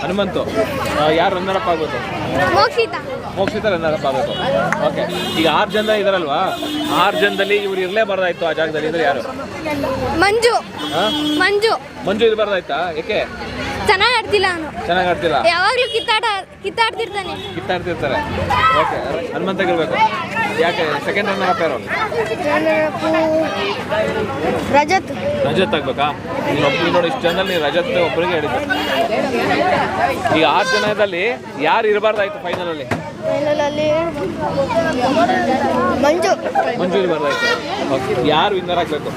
ಹನುಮಂತು. ಯಾರು runner up ಆಗ್ಬೇಕು? Mokshitha runner up ಆಗಬೇಕು. ಓಕೆ, ಈಗ 6 ಜನ ಇದಾರಲ್ವಾ, 6 ಜನದಲ್ಲಿ ಇವ್ರು ಇರಲೇಬಾರ್ದಾಯ್ತು ಆ ಜಾಗದಲ್ಲಿ ಇದ್ರೆ ಯಾರು? ಮಂಜು. ಮಂಜು ಇರಬಾರ್ದಾಯ್ತಾ? ಏಕೆ? ಚೆನ್ನಾಗಿ ಆಡ್ತಿಲ್ಲ ಅವನು. ಚೆನ್ನಾಗಿ ಆಡ್ತಿಲ್ಲ, ಯಾವಾಗ್ಲೂ ಕಿತ್ತಾಡ್ತಿರ್ತಾನೆ. ಕಿತ್ತಾಡ್ತಿರ್ತಾರೆ. ಓಕೆ, ಹನುಮಂತಾಗಿರ್ಬೇಕು. ಯಾಕೆ ಸೆಕೆಂಡ್ ರನ್ನರ್ ಅಪ್ ಯಾರು? ರಜತ್ ಆಗ್ಬೇಕಾ? ನೀನು ಒಬ್ಬರು ನೋಡಿ, ಇಷ್ಟು ಜನದಲ್ಲಿ ರಜತ್ ಒಬ್ಬರಿಗೆ ಹೇಳಿದ್ದು. ಈಗ 6 ಜನದಲ್ಲಿ ಯಾರು ಇರಬಾರ್ದಾಯ್ತು ಫೈನಲಲ್ಲಿ? ಮಂಜು ಇರಬಾರ್ದಾಯ್ತು. ಓಕೆ, ಯಾರು ವಿನ್ನರ್ ಆಗಬೇಕು?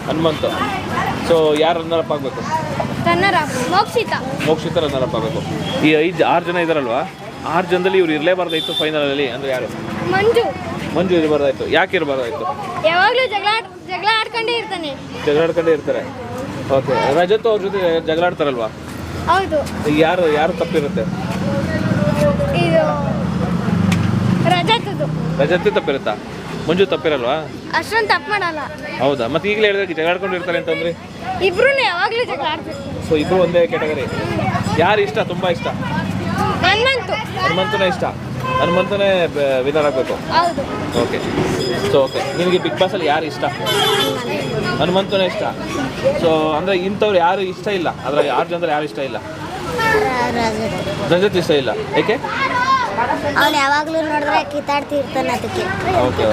ಹನುಮಂತು. ಸೊ ಯಾರು ರನ್ನರ್ ಅಪ್ ಆಗಬೇಕು? ಮೋಕ್ಷಿತ ರನ್ನರ್ ಅಪ್ ಆಗಬೇಕು. ಈ 6 ಜನ ಇದಾರಲ್ವಾ, 6 ಜನದಲ್ಲಿ ಇವ್ರು ಇರಲೇಬಾರ್ದಾಯ್ತು ಫೈನಲಲ್ಲಿ ಅಂದ್ರೆ ಯಾರು? ಮಂಜು ಇರಬಾರ್ದಾಯ್ತು. ಯಾಕೆ ಇರಬಾರ್ದಾಯ್ತು? ಯಾವಾಗಲೂ ಜಗಳ ಆಡ್ಕೊಂಡೇ ಇರ್ತಾರೆ. ಓಕೆ, ರಜತ್ ಅವ್ರ ಜೊತೆ ಜಗಳ ಆಡ್ತಾರಲ್ವಾ? ಹೌದು. ಈಗ ಯಾರು ತಪ್ಪಿರುತ್ತೆ? ಇದು ರಜತ್ ತಪ್ಪಿರುತ್ತಾ? ಮಂಜು ತಪ್ಪಿರಲ್ವಾ? ಅಷ್ಟೊಂದು ತಪ್ಪು ಮಾಡಲ್ಲ. ಹೌದಾ? ಮತ್ತೆ ಈಗಲೇ ಹೇಳಿದ್ರೆ ಜಗಳ ಆಡ್ಕೊಂಡು ಇರ್ತಾರೆ ಅಂತಂದ್ರೆ? ಇಬ್ರು ಯಾವಾಗಲೂ ಜಗಳ ಆಡ್ತಾರೆ. ಸೊ ಇಬ್ರು ಒಂದೇ ಕ್ಯಾಟಗರಿ. ಯಾರು ಇಷ್ಟ, ತುಂಬಾ ಇಷ್ಟ? ಹನುಮಂತನೇ ಇಷ್ಟ. ಹನುಮಂತನೇ ವಿನ್ನರ್ ಆಗಬೇಕು. ಓಕೆ, ಸೊ ಓಕೆ, ನಿನಗೆ ಬಿಗ್ ಬಾಸಲ್ಲಿ ಯಾರು ಇಷ್ಟ? ಹನುಮಂತನೇ ಇಷ್ಟ. ಸೊ ಅಂದರೆ ಇಂಥವ್ರು ಯಾರು ಇಷ್ಟ ಇಲ್ಲ ಅದ್ರಾಗ? 6 ಜನದಲ್ಲಿ ಯಾರು ಇಷ್ಟ ಇಲ್ಲ? ರಜತ್ ಇಷ್ಟ ಇಲ್ಲ. ಏಕೆ? ಅವನು ಯಾವಾಗಲೂ ನೋಡಿದ್ರೆ ಕಿತ್ತಾಡ್ತಿರ್ತಾನೆ ಅದಕ್ಕೆ. ಓಕೆ.